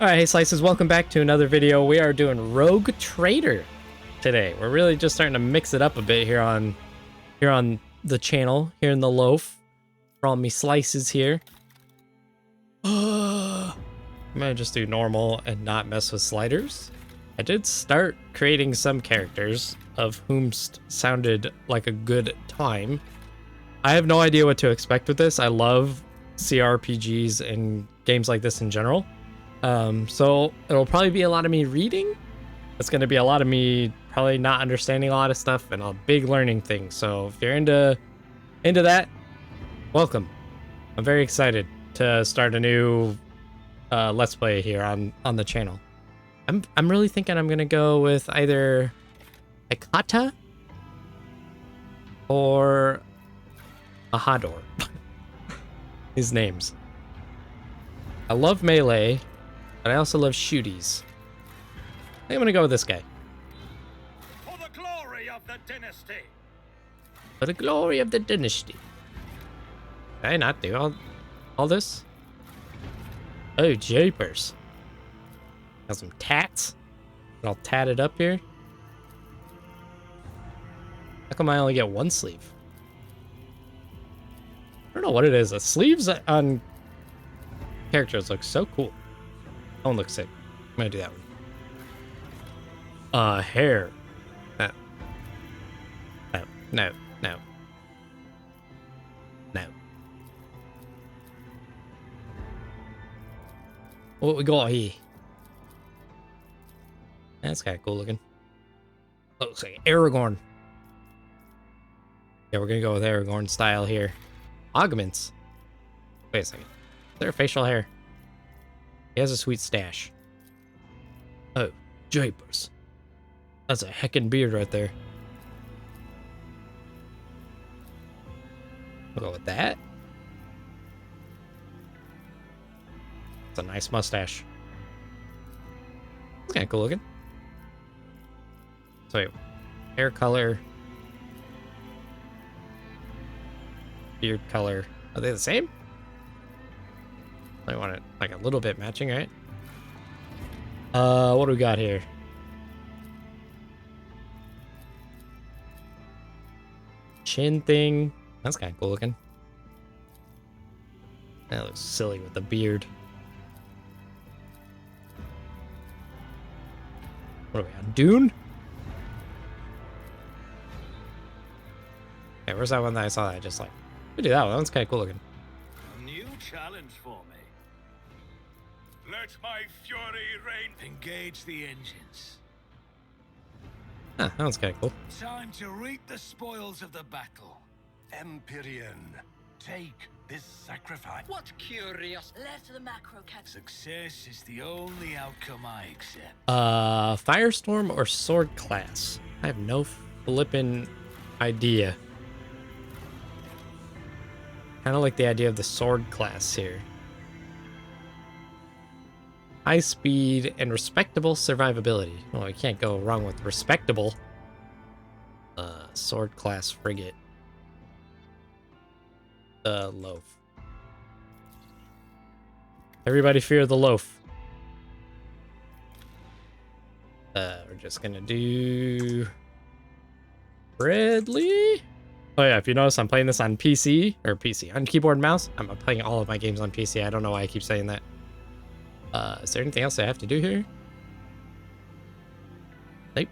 Alright, hey Slices, welcome back to another video. We are doing Rogue Trader today. We're really just starting to mix it up a bit here on the channel, here in the Loaf. For all me Slices here. I'm gonna just do normal and not mess with sliders. I did start creating some characters, of whom sounded like a good time. I have no idea what to expect with this. I love CRPGs and games like this in general. So it'll probably be a lot of me reading. It's going to be a lot of me probably not understanding a lot of stuff and a big learning thing. So if you're into that, welcome. I'm very excited to start a new Let's Play here on the channel. I'm really thinking I'm going to go with either a kata or a hador. These names. I love melee. But I also love shooties. I think I'm gonna go with this guy. For the glory of the dynasty. For the glory of the dynasty. Did I not do all this? Oh, japers. Got some tats. All tatted up here. How come I only get one sleeve? I don't know what it is. The sleeves on characters look so cool. That one looks sick. I'm gonna do that one. Hair. No. What we got here? That's kind of cool looking. Looks like Aragorn. Yeah, we're gonna go with Aragorn style here. Augments. Wait a second. Is there facial hair? He has a sweet stash. Oh, japers. That's a heckin' beard right there. We'll go with that. It's a nice mustache. It's kind of cool looking. So, wait, hair color, beard color. Are they the same? I want it like a little bit matching, right? What do we got here? Chin thing. That's kind of cool looking. That looks silly with the beard. What are we on? Dune? Okay, where's that one that I saw that I just like? We do that one. That one's kind of cool looking. A new challenge for me. Let my fury reign. Engage the engines. Huh, that one's kind of cool. Time to reap the spoils of the battle. Empyrean, take this sacrifice. What curious? Let the macro catch. Success is the only outcome I accept. Firestorm or sword class? I have no flippin' idea. Kind of like the idea of the sword class here. High speed and respectable survivability. Well, you can't go wrong with respectable. Sword class frigate. The Loaf. Everybody fear the Loaf. We're just gonna do Bradley. Oh yeah, if you notice, I'm playing this on PC on keyboard and mouse. I'm playing all of my games on PC. I don't know why I keep saying that. Is there anything else I have to do here? Nope.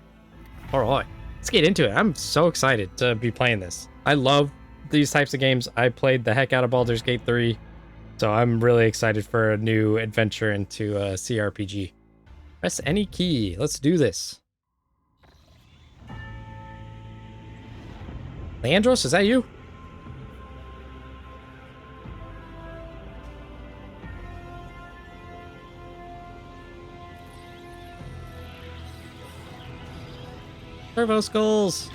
All right, let's get into it. I'm so excited to be playing this. I love these types of games. I played the heck out of Baldur's Gate 3, so I'm really excited for a new adventure into a CRPG. Press any key. Let's do this. Leandros, is that you? Turbo skulls.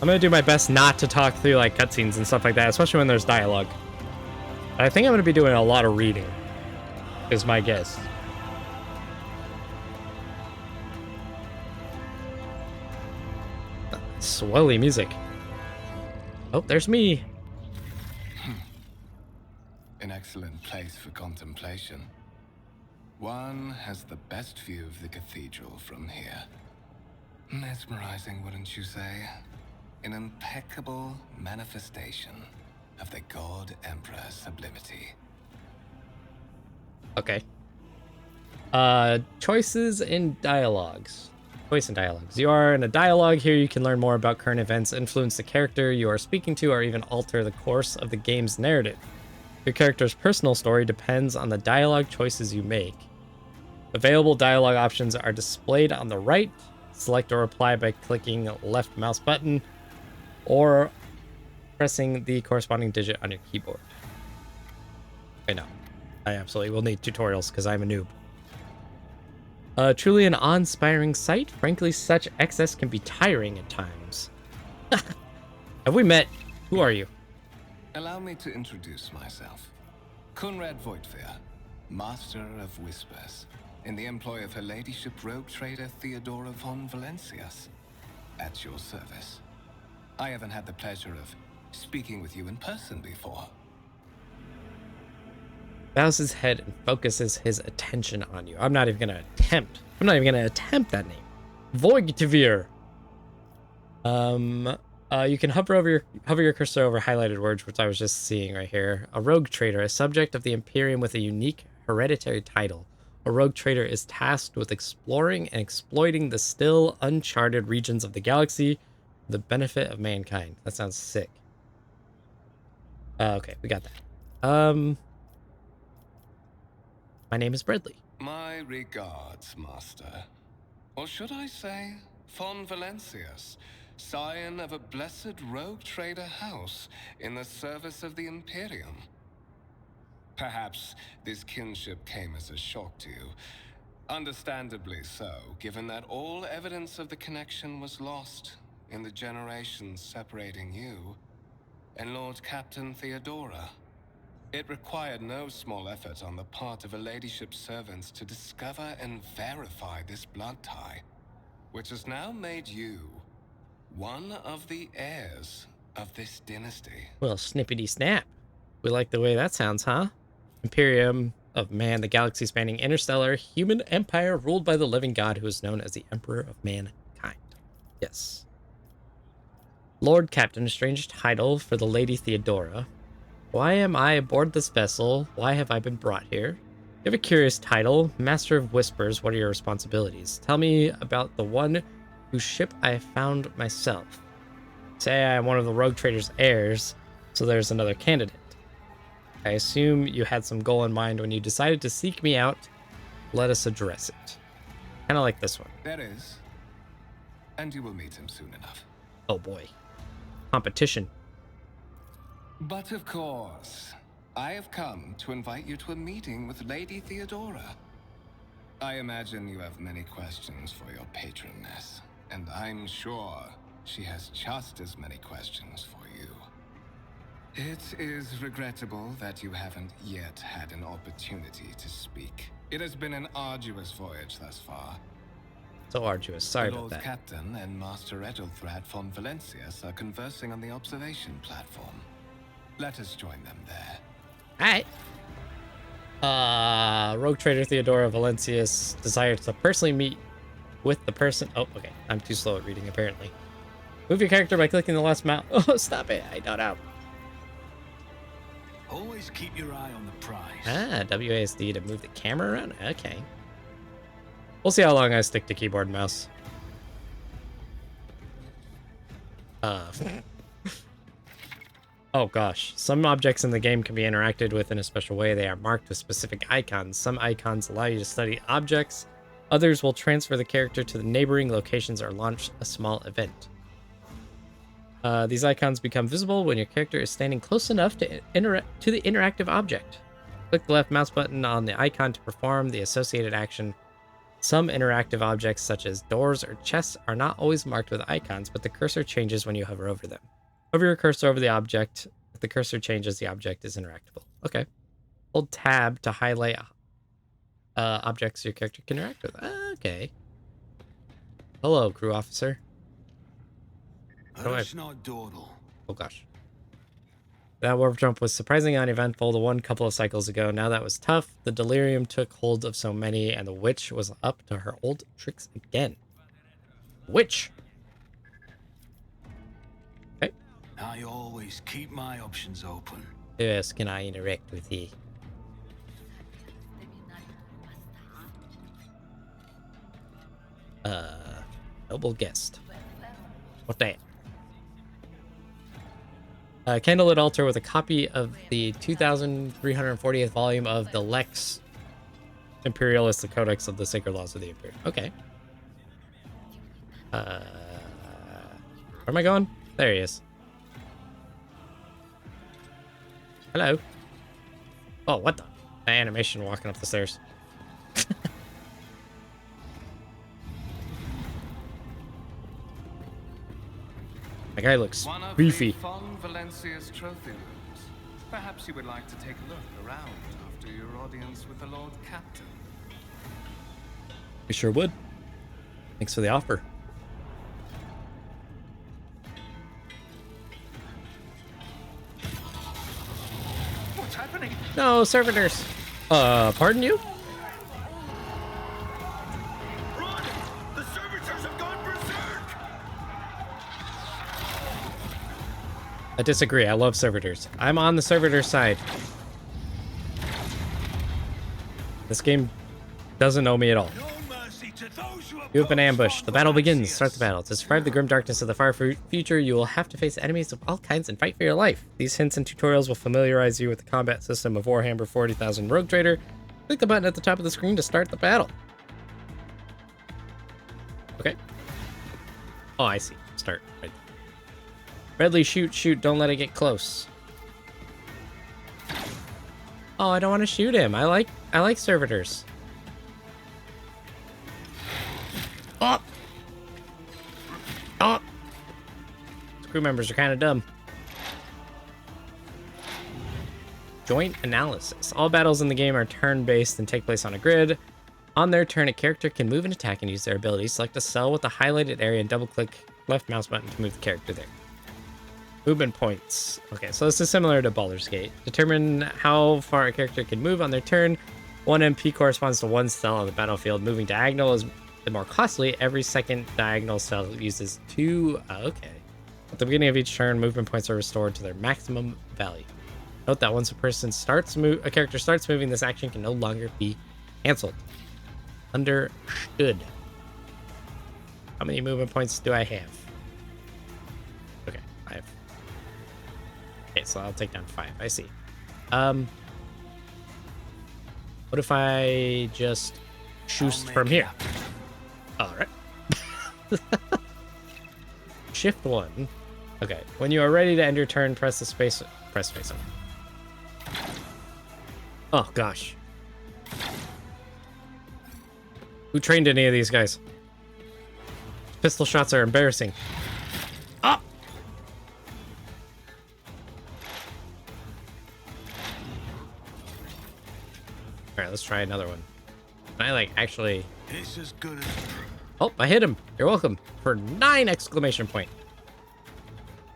I'm gonna do my best not to talk through like cutscenes and stuff like that, especially when there's dialogue. I think I'm gonna be doing a lot of reading, is my guess. Swelly music. Oh, there's me. An excellent place for contemplation. One has the best view of the cathedral from here. Mesmerizing, wouldn't you say? An impeccable manifestation of the God Emperor's sublimity. Okay. Choices in dialogues. Choice in dialogues. You are in a dialogue here. You can learn more about current events, influence the character you are speaking to, or even alter the course of the game's narrative. Your character's personal story depends on the dialogue choices you make. Available dialogue options are displayed on the right. Select a reply by clicking left mouse button or pressing the corresponding digit on your keyboard. I know. I absolutely will need tutorials because I'm a noob. Truly an awe-inspiring sight. Frankly, such excess can be tiring at times. Have we met? Who are you? Allow me to introduce myself. Conrad Voigtveer, Master of Whispers, in the employ of Her Ladyship Rogue Trader Theodora von Valencius. At your service. I haven't had the pleasure of speaking with you in person before. Bows his head and focuses his attention on you. I'm not even gonna attempt that name. Voigtveer. You can hover your cursor over highlighted words, which I was just seeing right here. A rogue trader, a subject of the Imperium with a unique hereditary title. A rogue trader is tasked with exploring and exploiting the still uncharted regions of the galaxy for the benefit of mankind. That sounds sick. Okay, we got that. My name is Bradley. My regards, Master. Or should I say, von Valencius, scion of a blessed rogue trader house in the service of the Imperium. Perhaps this kinship came as a shock to you. Understandably so, given that all evidence of the connection was lost in the generations separating you and Lord Captain Theodora. It required no small effort on the part of Her Ladyship's servants to discover and verify this blood tie, which has now made you one of the heirs of this dynasty. Well, snippity snap. We like the way that sounds, huh? Imperium of Man, the galaxy-spanning interstellar human empire ruled by the living god who is known as the Emperor of Mankind. Yes. Lord Captain, a strange title for the Lady Theodora. Why am I aboard this vessel? Why have I been brought here? You have a curious title, Master of Whispers. What are your responsibilities? Tell me about the one whose ship I have found myself. Say I am one of the rogue trader's heirs, so there's another candidate. I assume you had some goal in mind when you decided to seek me out. Let us address it. Kind of like this one. There is. And you will meet him soon enough. Oh boy. Competition. But of course, I have come to invite you to a meeting with Lady Theodora. I imagine you have many questions for your patroness, and I'm sure she has just as many questions for you. It is regrettable that you haven't yet had an opportunity to speak. It has been an arduous voyage thus far. So arduous. Sorry The about Lord that. Captain and Master Edelthrad von Valencius are conversing on the observation platform. Let us join them there. Alright. Rogue Trader Theodora Valencius desires to personally meet with the person. Oh, okay. I'm too slow at reading, apparently. Move your character by clicking the last mouse. Oh, stop it. I don't know. Always keep your eye on the prize. WASD to move the camera around? Okay. We'll see how long I stick to keyboard and mouse. Oh gosh. Some objects in the game can be interacted with in a special way. They are marked with specific icons. Some icons allow you to study objects. Others will transfer the character to the neighboring locations or launch a small event. These icons become visible when your character is standing close enough to the interactive object. Click the left mouse button on the icon to perform the associated action. Some interactive objects, such as doors or chests, are not always marked with icons, but the cursor changes when you hover over them. Hover your cursor over the object. If the cursor changes, the object is interactable. Okay. Hold tab to highlight objects your character can interact with. Okay. Hello, crew officer. It's not dawdle. Oh gosh. That warp jump was surprisingly uneventful the one couple of cycles ago. Now that was tough. The delirium took hold of so many, and the witch was up to her old tricks again. Witch! Okay. I always keep my options open. Who else can I interact with here? Noble guest. What that? A candlelit altar with a copy of the 2340th volume of the Lex Imperialis, the Codex of the Sacred Laws of the Imperium. Okay. Where am I going? There he is. Hello. Oh, what the? Animation walking up the stairs. That guy looks One of beefy. the Fon Valencia's trophy rooms. Perhaps you would like to take a look around after your audience with the Lord Captain. We sure would. Thanks for the offer. What's happening? No, servitors. Pardon you? Run! The servitors have gone berserk! I disagree. I love servitors. I'm on the servitor side. This game doesn't know me at all. No mercy to those who You have been oppose ambushed. Fon The battle begins. Valencius. Start the battle. To survive the grim darkness of the far future, you will have to face enemies of all kinds and fight for your life. These hints and tutorials will familiarize you with the combat system of Warhammer 40,000 Rogue Trader. Click the button at the top of the screen to start the battle. Okay. Oh, I see. Start. Right. Redley, shoot, shoot. Don't let it get close. Oh, I don't want to shoot him. I like servitors. Oh! Oh! These crew members are kind of dumb. Joint analysis. All battles in the game are turn-based and take place on a grid. On their turn, a character can move and attack and use their abilities. Select a cell with a highlighted area and double-click left mouse button to move the character there. Movement points. Okay, so this is similar to Baldur's Gate. Determine how far a character can move on their turn. 1 MP corresponds to 1 cell on the battlefield. Moving diagonal is more costly. Every second diagonal cell uses 2. Okay. At the beginning of each turn, movement points are restored to their maximum value. Note that once a character starts moving, this action can no longer be canceled. Understood. How many movement points do I have? Okay, 5. Okay, so I'll take down 5. I see. What if I just shoot from here? All right. Shift 1. Okay. When you are ready to end your turn, press space. Oh gosh. Who trained any of these guys? Pistol shots are embarrassing. Ah! Alright, let's try another one. Can I actually... It's as good as... Oh, I hit him. You're welcome. For 9 exclamation point.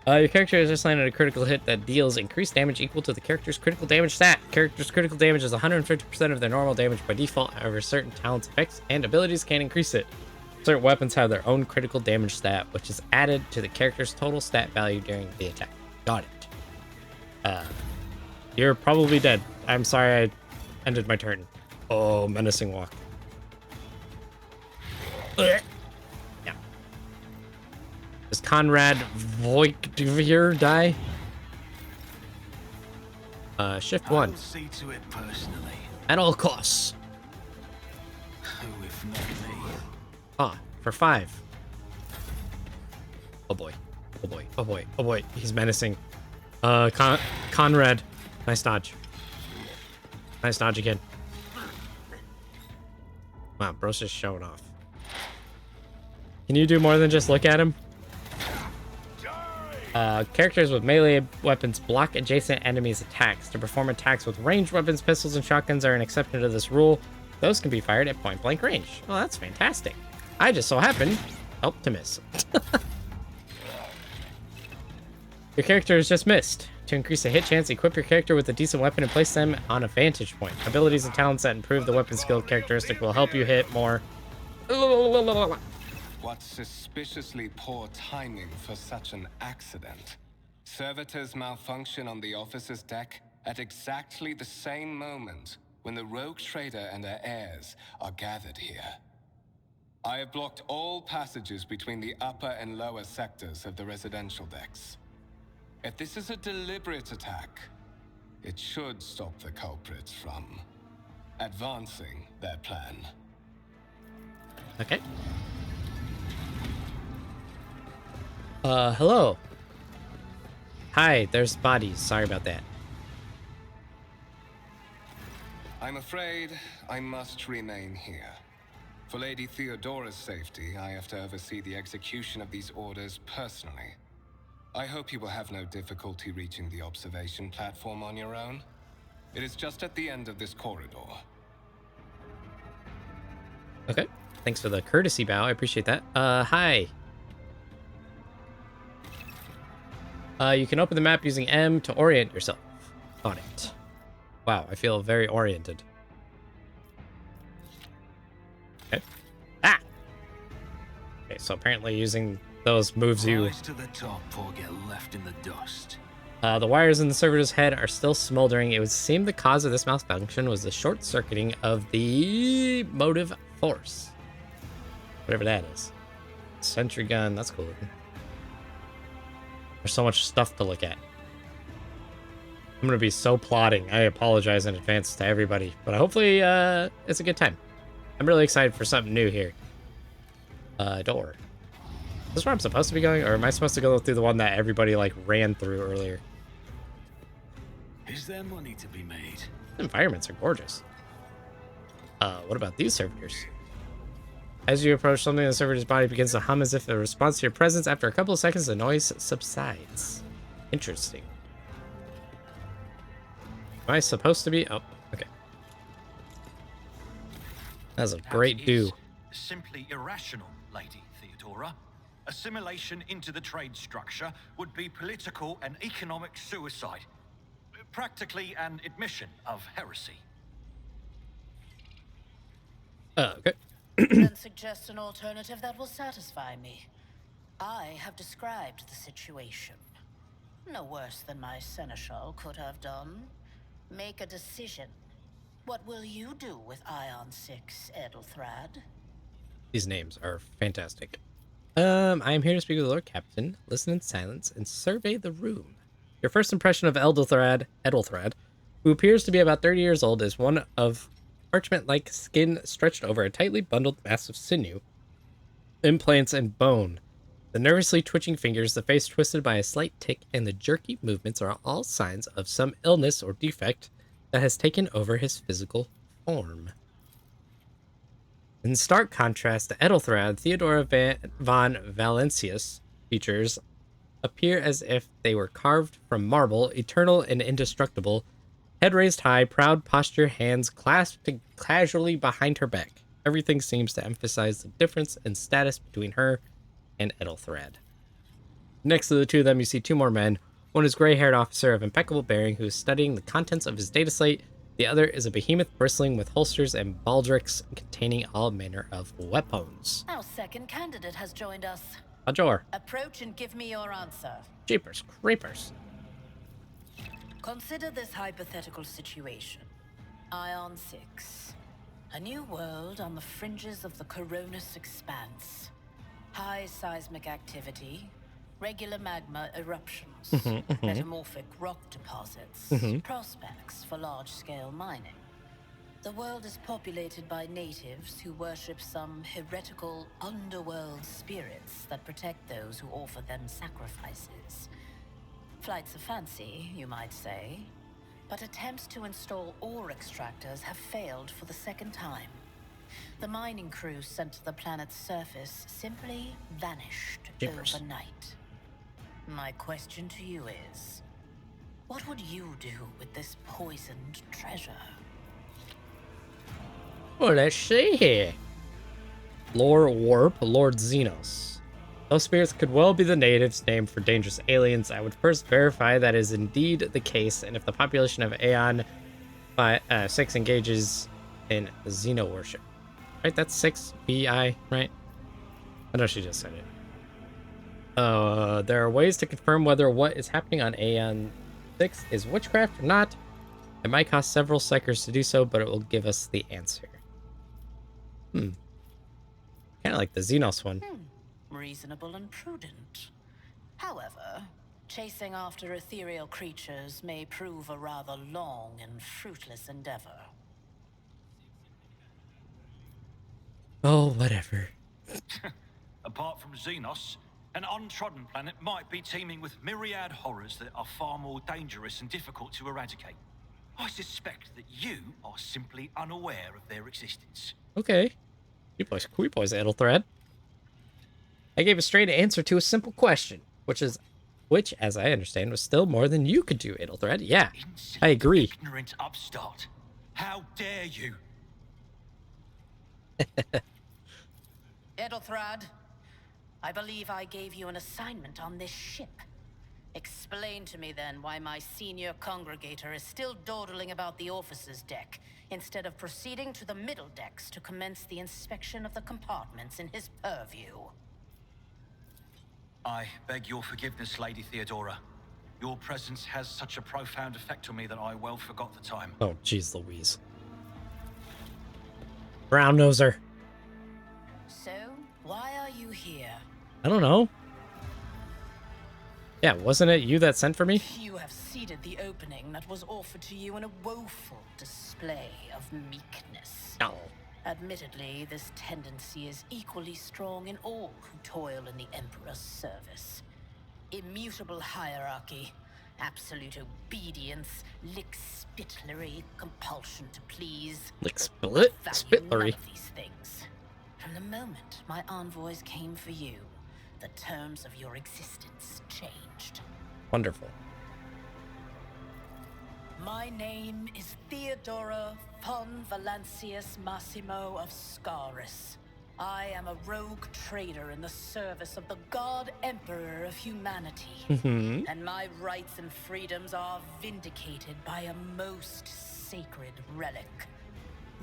Your character has just landed a critical hit that deals increased damage equal to the character's critical damage stat. Character's critical damage is 150% of their normal damage by default. However, certain talents, effects, and abilities can increase it. Certain weapons have their own critical damage stat, which is added to the character's total stat value during the attack. Got it. You're probably dead. I'm sorry I ended my turn. Oh, menacing walk. Yeah. Does Conrad Voigtvier die? Shift 1. I'll see to it personally. At all costs. Who if not me? Ah, for 5. Oh boy. Oh boy. Oh boy. Oh boy. He's menacing. Conrad. Nice dodge. Nice dodge again. Wow, bro's just showing off. Can you do more than just look at him? Characters with melee weapons block adjacent enemies' attacks. To perform attacks with ranged weapons, pistols, and shotguns are an exception to this rule. Those can be fired at point-blank range. Well, that's fantastic. I just so happen to miss. Your character is just missed. To increase the hit chance, equip your character with a decent weapon and place them on a vantage point. Abilities and talents that improve the weapon skill characteristic will help you hit more. What suspiciously poor timing for such an accident. Servitors malfunction on the officer's deck at exactly the same moment when the rogue trader and her heirs are gathered here. I have blocked all passages between the upper and lower sectors of the residential decks. If this is a deliberate attack, it should stop the culprits from advancing their plan. Okay. Hello. Hi, there's bodies. Sorry about that. I'm afraid I must remain here. For Lady Theodora's safety, I have to oversee the execution of these orders personally. I hope you will have no difficulty reaching the observation platform on your own. It is just at the end of this corridor. Okay. Thanks for the courtesy bow. I appreciate that. Hi. You can open the map using M to orient yourself on it. Wow, I feel very oriented. Okay. Ah! Okay, so apparently using those moves you... Rise to the top or get left in the dust. The wires in the servitor's head are still smoldering. It would seem the cause of this malfunction was the short-circuiting of the motive force. Whatever that is. Sentry gun, that's cool looking. There's so much stuff to look at. I'm gonna be so plotting. I apologize in advance to everybody, but hopefully it's a good time. I'm really excited for something new here. Door. Is this where I'm supposed to be going, or am I supposed to go through the one that everybody like ran through earlier? Is there money to be made? The environments are gorgeous. What about these servitors? As you approach something, the servitor's body begins to hum as if a response to your presence. After a couple of seconds, the noise subsides. Interesting. Am I supposed to be? Oh, okay. That's a great do. Simply irrational, Lady Theodora. Assimilation into the trade structure would be political and economic suicide. Practically an admission of heresy. Okay. Then suggest an alternative that will satisfy me. I have described the situation. No worse than my seneschal could have done. Make a decision. What will you do with Ion 6, Edelthrad? These names are fantastic. I am here to speak with the Lord Captain. Listen in silence and survey the room. Your first impression of Edelthrad, who appears to be about 30 years old, is one of parchment-like skin stretched over a tightly bundled mass of sinew, implants, and bone. The nervously twitching fingers, the face twisted by a slight tic, and the jerky movements are all signs of some illness or defect that has taken over his physical form. In stark contrast to Edelthrad, Theodora von Valencius features appear as if they were carved from marble, eternal and indestructible, head raised high, proud posture, hands clasped casually behind her back. Everything seems to emphasize the difference in status between her and Edelthrad. Next to the two of them, you see two more men. One is a gray-haired officer of impeccable bearing who is studying the contents of his data slate. The other is a behemoth bristling with holsters and baldricks containing all manner of weapons. Our second candidate has joined us. Ajor. Approach and give me your answer. Jeepers creepers. Consider this hypothetical situation. Ion 6. A new world on the fringes of the Coronis expanse. High seismic activity, regular magma eruptions, metamorphic rock deposits, prospects for large-scale mining. The world is populated by natives who worship some heretical underworld spirits that protect those who offer them sacrifices. Flights of fancy, you might say, but attempts to install ore extractors have failed for the second time. The mining crews sent to the planet's surface simply vanished overnight. My question to you is, what would you do with this poisoned treasure? Well, let's see here. Lore Warp, Lord Xenos. Those spirits could well be the natives' name for dangerous aliens. I would first verify that is indeed the case, and if the population of Aeon 6 engages in Xeno worship. Right, that's 6 BI, right? I know she just said it. There are ways to confirm whether what is happening on Aeon 6 is witchcraft or not. It might cost several psychers to do so, but it will give us the answer. Kind of like the Xenos one. Reasonable and prudent. However, chasing after ethereal creatures may prove a rather long and fruitless endeavor. Oh, whatever. Apart from Xenos, an untrodden planet might be teeming with myriad horrors that are far more dangerous and difficult to eradicate. I suspect that you are simply unaware of their existence. Okay. We boys, Edelthread. I gave a straight answer to a simple question, which, as I understand, was still more than you could do, Edelthread. Yeah, I agree. Ignorant upstart. How dare you? Edelthrad, I believe I gave you an assignment on this ship. Explain to me then why my senior congregator is still dawdling about the officer's deck, instead of proceeding to the middle decks to commence the inspection of the compartments in his purview. I beg your forgiveness, Lady Theodora. Your presence has such a profound effect on me that I well forgot the time. Oh, jeez Louise. Brown noser. So, why are you here? I don't know. Yeah, wasn't it you that sent for me? You have ceded the opening that was offered to you in a woeful display of meekness. No. Admittedly, this tendency is equally strong in all who toil in the Emperor's service. Immutable hierarchy, absolute obedience, lick-spittlery, compulsion to please. Lick-spitlery? Value none of these things. From the moment my envoys came for you, the terms of your existence changed. Wonderful. My name is Theodora von Valancius Massimo of Scaris. I am a rogue trader in the service of the God Emperor of humanity. And my rights and freedoms are vindicated by a most sacred relic.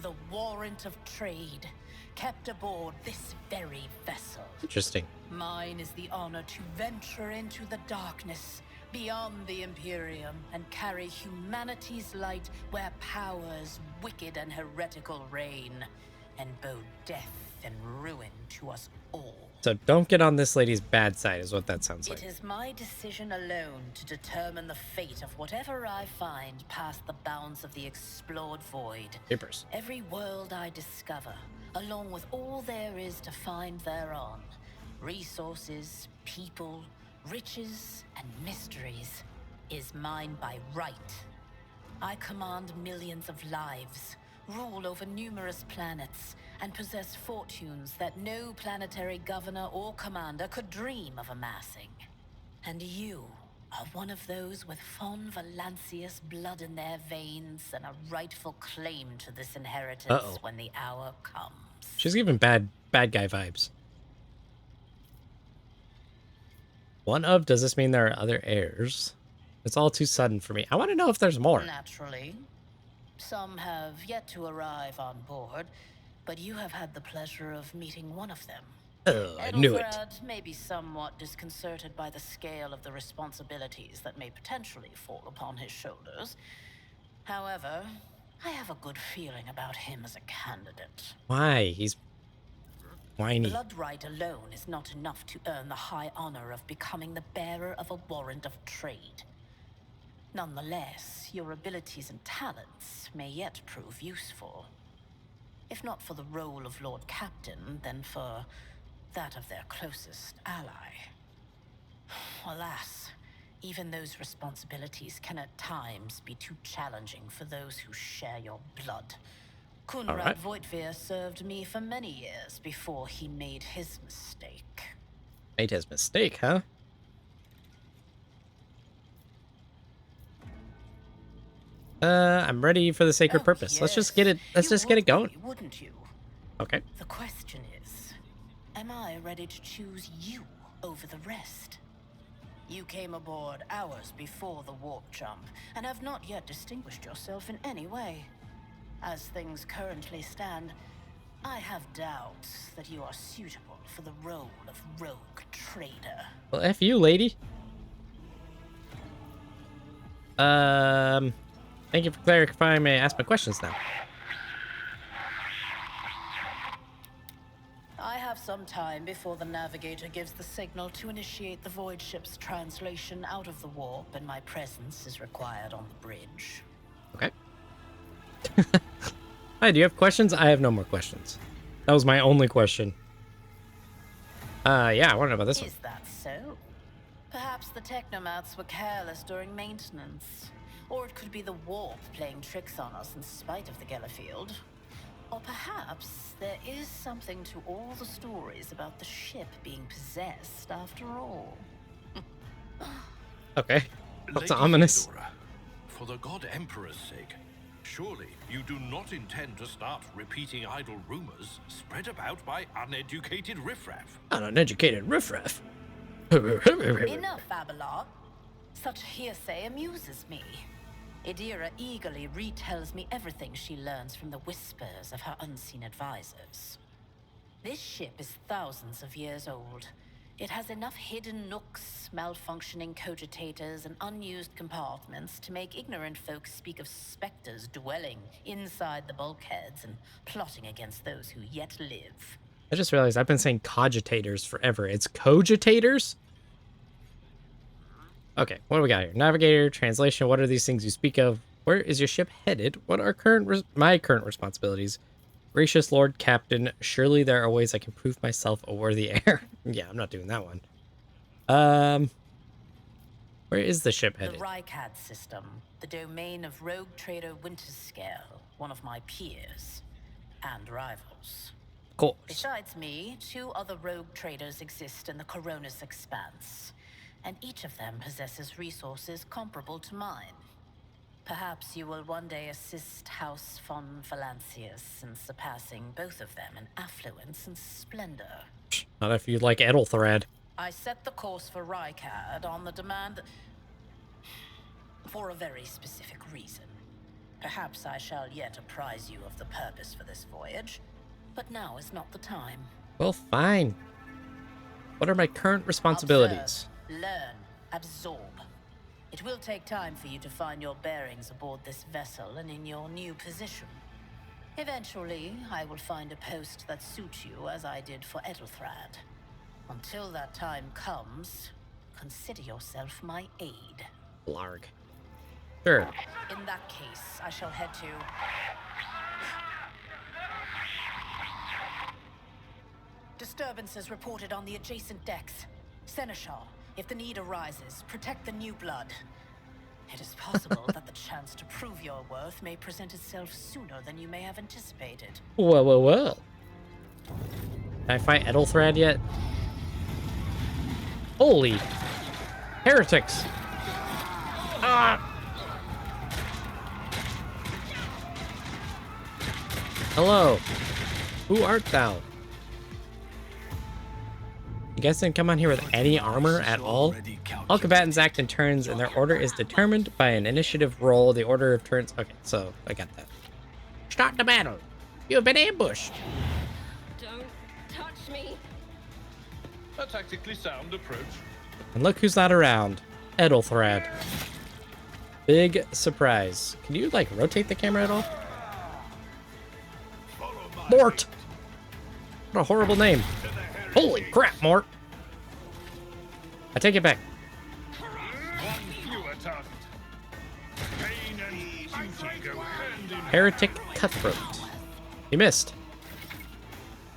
The warrant of trade, kept aboard this very vessel. Interesting. Mine is the honor to venture into the darkness, beyond the Imperium, and carry humanity's light where powers wicked and heretical reign, and bow death and ruin to us all. So don't get on this lady's bad side is what that sounds like. It is my decision alone to determine the fate of whatever I find past the bounds of the explored void. Papers. Every world I discover, along with all there is to find thereon, resources, people, riches, and mysteries, is mine by right. I command millions of lives, rule over numerous planets, and possess fortunes that no planetary governor or commander could dream of amassing. And you are one of those with von Valancius blood in their veins and a rightful claim to this inheritance when the hour comes. She's giving bad guy vibes. One of, does this mean there are other heirs? It's all too sudden for me. I want to know if there's more. Naturally. Some have yet to arrive on board, but you have had the pleasure of meeting one of them. Oh, I knew it. Edelfred may be somewhat disconcerted by the scale of the responsibilities that may potentially fall upon his shoulders. However, I have a good feeling about him as a candidate. Why? He's whiny. Blood right alone is not enough to earn the high honor of becoming the bearer of a warrant of trade. Nonetheless, your abilities and talents may yet prove useful. If not for the role of Lord Captain, then for that of their closest ally. Alas, even those responsibilities can at times be too challenging for those who share your blood. Kunrad Voitvir served me for many years before he made his mistake. Made his mistake, huh? I'm ready for the sacred purpose. Yes. Let's just get it. Let's just get it going. Be, wouldn't you? Okay. The question is, am I ready to choose you over the rest. You came aboard hours before the warp jump, and have not yet distinguished yourself in any way. As things currently stand, I have doubts that you are suitable for the role of rogue trader. Well, F you, lady. Thank you for clarifying. May I ask my questions now? I have some time before the navigator gives the signal to initiate the void ship's translation out of the warp, and my presence is required on the bridge. Okay. Hi, do you have questions? I have no more questions. That was my only question. Yeah, I want to know about this one. Is that so? Perhaps the technomats were careless during maintenance. Or it could be the warp playing tricks on us in spite of the Gellerfield. Or perhaps there is something to all the stories about the ship being possessed after all. Okay. That's Lady ominous. Theodora, for the God Emperor's sake, surely you do not intend to start repeating idle rumors spread about by uneducated riffraff. An uneducated riffraff. Enough, Abelard. Such hearsay amuses me. Idira eagerly retells me everything she learns from the whispers of her unseen advisors. This ship is thousands of years old. It has enough hidden nooks, malfunctioning cogitators, and unused compartments to make ignorant folks speak of specters dwelling inside the bulkheads and plotting against those who yet live. I just realized I've been saying cogitators forever. It's cogitators? Okay, what do we got here? Navigator, translation, what are these things you speak of? Where is your ship headed? What are my current responsibilities? Gracious Lord Captain, surely there are ways I can prove myself a worthy heir. Yeah, I'm not doing that one. Where is the ship headed? The Rykad system, the domain of rogue trader Winterscale, one of my peers and rivals. Of course. Besides me, 2 other rogue traders exist in the Coronis Expanse, and each of them possesses resources comparable to mine. Perhaps you will one day assist House von Valancius in surpassing both of them in affluence and splendor. Not if you like Ethelthred. I set the course for Rykad on the demand for a very specific reason. Perhaps I shall yet apprise you of the purpose for this voyage, but now is not the time. Well, fine. What are my current responsibilities? Observe, learn, absorb. It will take time for you to find your bearings aboard this vessel and in your new position. Eventually, I will find a post that suits you as I did for Ethelthred. Until that time comes, consider yourself my aide. Blarg. Sure. In that case, I shall head to... Disturbances reported on the adjacent decks. Seneschal, if the need arises, protect the new blood. It is possible that the chance to prove your worth may present itself sooner than you may have anticipated. Whoa, whoa, whoa. Can I fight Ethelthred yet? Holy heretics! Ah! Hello. Who art thou? You guys didn't come on here with any armor at all? All combatants act in turns, and their order is determined by an initiative roll. The order of turns... Okay, so I got that. Start the battle. You have been ambushed. Don't touch me. A tactically sound approach. And look who's not around. Ethelthred. Big surprise. Can you, like, rotate the camera at all? Mort! What a horrible name. Holy crap, Mort! I take it back. Heretic Cutthroat. You missed.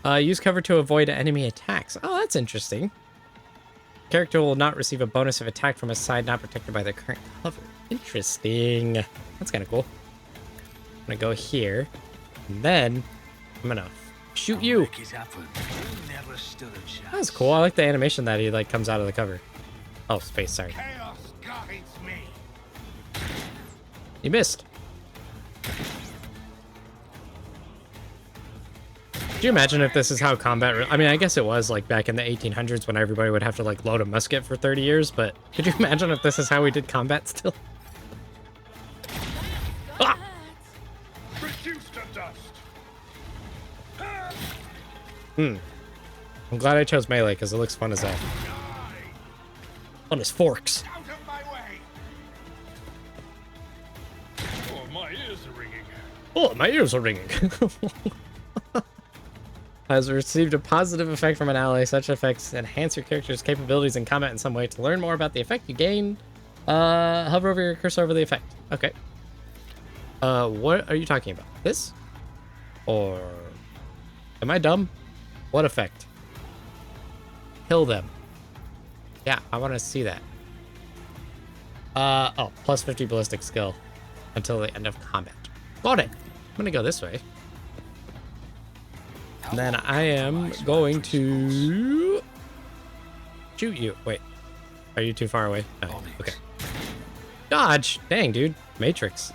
Use cover to avoid enemy attacks. Oh, that's interesting. Character will not receive a bonus if attacked from a side not protected by the current cover. Interesting. That's kind of cool. I'm gonna go here, and then I'm gonna shoot you. That's cool. I like the animation that he like comes out of the cover. Oh, space. Sorry. You missed. Could you imagine if this is how combat... I mean, I guess it was like back in the 1800s when everybody would have to like load a musket for 30 years, but could you imagine if this is how we did combat still? Ah! Reduced to dust. I'm glad I chose melee because it looks fun as hell. Fun as forks. Out of my way. Oh, my ears are ringing. Oh, my ears are ringing. Has received a positive effect from an ally. Such effects enhance your character's capabilities in combat in some way. To learn more about the effect you gain, hover over your cursor over the effect. Okay. What are you talking about? This? Or... Am I dumb? What effect? Kill them. Yeah, I want to see that. Oh, plus 50 ballistic skill until the end of combat. Got it. I'm gonna go this way. And then I am going to shoot you. Wait, are you too far away? No. Okay. Dodge. Dang, dude. Matrix.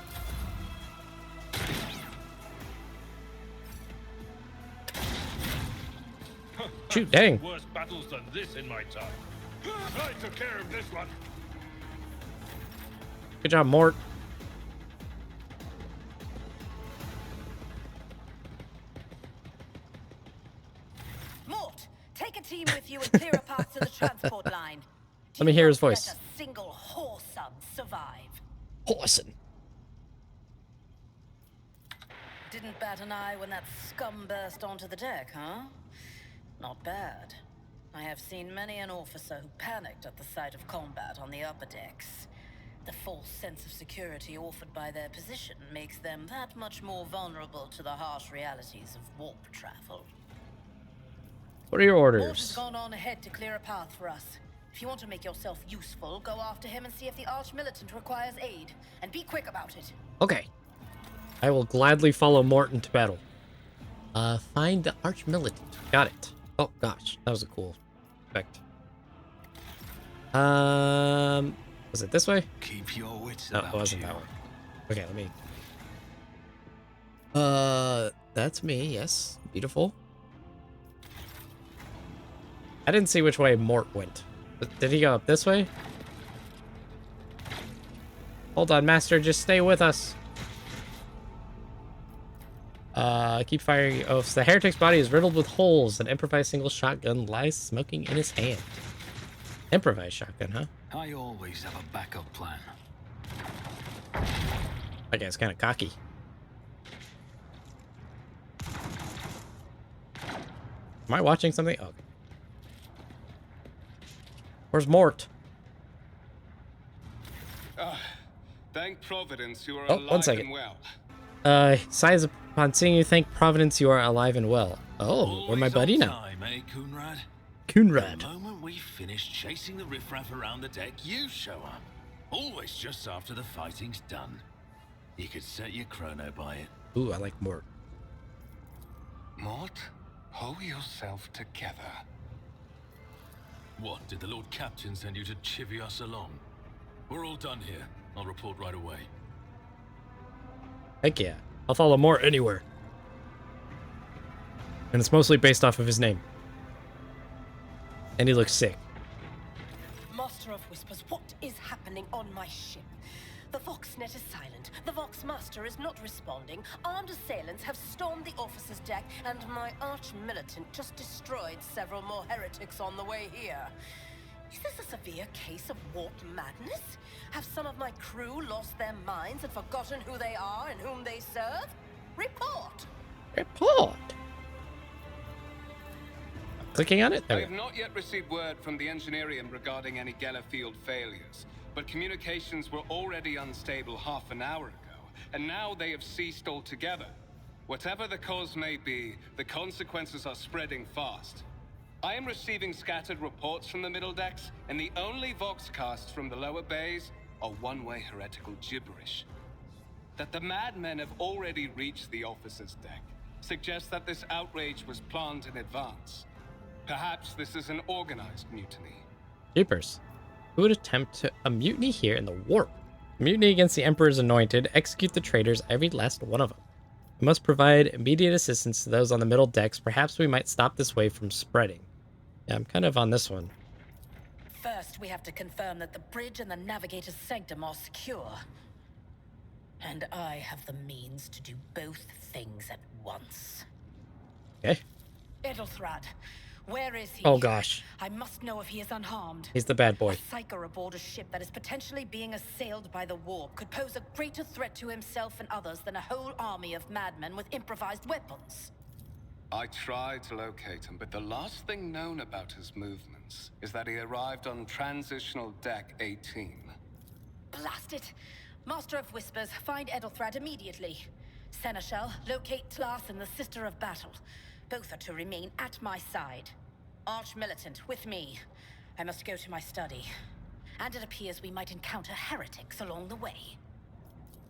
Shoot, dang. Worse battles than this in my time. I took care of this one. Good job, Mort. Mort, take a team with you and clear a path to the transport line. Let me hear his voice. Let a single whoreson survive. Horson. Didn't bat an eye when that scum burst onto the deck, huh? Not bad. I have seen many an officer who panicked at the sight of combat on the upper decks. The false sense of security offered by their position makes them that much more vulnerable to the harsh realities of warp travel. What are your Mort has orders? gone on ahead to clear a path for us. If you want to make yourself useful, go after him and see if the Arch-Militant requires aid. And be quick about it. Okay. I will gladly follow Morton to battle. Find the Arch-Militant. Got it. Oh, gosh. That was a cool effect. Was it this way? Keep your wits No, about it wasn't you. that way. Okay, let me... that's me, yes. Beautiful. I didn't see which way Mort went. Did he go up this way? Hold on, Master. Just stay with us. Keep firing. Oh, so the heretic's body is riddled with holes. An improvised single shotgun lies smoking in his hand. Improvised shotgun, huh? I always have a backup plan. That guy's kind of cocky. Am I watching something? Oh, okay. Where's Mort? Thank Providence you are Oh, alive 1 second. and well. Sighs upon seeing you, thank Providence you are alive and well. Oh, we're my Always buddy on now. time, eh, Coonrad? Coonrad. The moment we finish chasing the riffraff around the deck, you show up. Always just after the fighting's done. You could set your chrono by it. Ooh, I like Mort. Mort, hold yourself together. What, did the Lord Captain send you to chivvy us along? We're all done here. I'll report right away. Heck yeah. I'll follow Mort anywhere. And it's mostly based off of his name. And he looks sick. Master of Whispers, what is happening on my ship? The Voxnet is silent. The Vox Master is not responding. Armed assailants have stormed the officer's deck, and my arch-militant just destroyed several more heretics on the way here. Is this a severe case of warp madness? Have some of my crew lost their minds and forgotten who they are and whom they serve? Report! Report. Clicking on it? I There have we go. not yet received word from the Engineering regarding any Geller field failures, but communications were already unstable half an hour ago, and now they have ceased altogether. Whatever the cause may be, the consequences are spreading fast. I am receiving scattered reports from the middle decks, and the only voxcasts from the lower bays are one-way heretical gibberish. That the madmen have already reached the officer's deck suggests that this outrage was planned in advance. Perhaps this is an organized mutiny. Jeepers. Who would attempt a mutiny here in the warp? Mutiny against the Emperor's anointed. Execute the traitors, every last one of them. We must provide immediate assistance to those on the middle decks. Perhaps we might stop this wave from spreading. Yeah, I'm kind of on this one. First, we have to confirm that the bridge and the navigator's sanctum are secure. And I have the means to do both things at once. Okay. Edelthrad, where is he? Oh gosh. I must know if he is unharmed. He's the bad boy. A psyker aboard a ship that is potentially being assailed by the warp could pose a greater threat to himself and others than a whole army of madmen with improvised weapons. I tried to locate him, but the last thing known about his movements is that he arrived on Transitional Deck 18. Blast it! Master of Whispers, find Edelthrad immediately. Seneschal, locate Tlas and the Sister of Battle. Both are to remain at my side. Arch-Militant, with me. I must go to my study. And it appears we might encounter heretics along the way.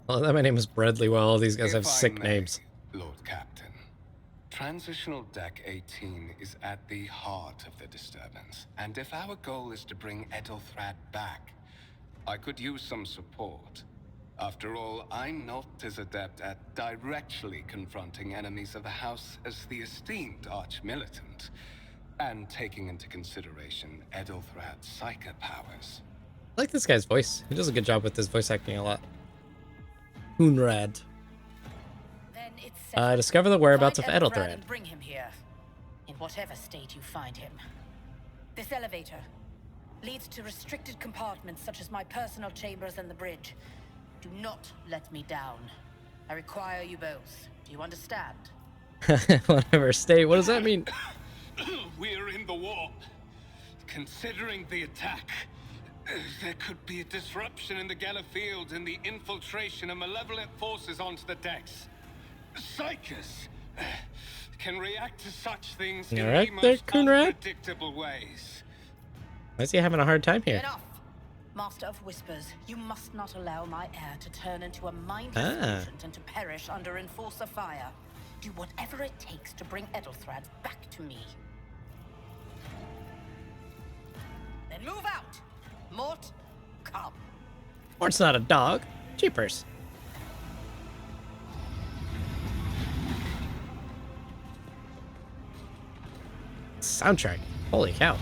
Well, my name is Bradley. Well, all these guys have If I sick may, names. Lord Captain. Transitional Deck 18 is at the heart of the disturbance. And if our goal is to bring Edelthrad back, I could use some support. After all, I'm not as adept at directly confronting enemies of the House as the esteemed Arch-Militant, and taking into consideration Edelthrad's psychic powers. I like this guy's voice. He does a good job with his voice acting a lot. Coonrad. Then it's Discover the whereabouts of Find Edelthrad. and bring him here, in whatever state you find him. This elevator leads to restricted compartments such as my personal chambers and the bridge. Do not let me down. I require you both. Do you understand? Whatever state. What does that mean? We're in the warp. Considering the attack, there could be a disruption in the Gala field and the infiltration of malevolent forces onto the decks. Psychers can react to such things in You the alright there, most Coonrad? unpredictable ways. Why is he having a hard time here? Enough! Master of Whispers, you must not allow my heir to turn into a mindless agent and to perish under Enforcer fire. Do whatever it takes to bring Edelthrad back to me. Then move out! Mort, come. Mort's not a dog. Jeepers. Soundtrack. Holy cow.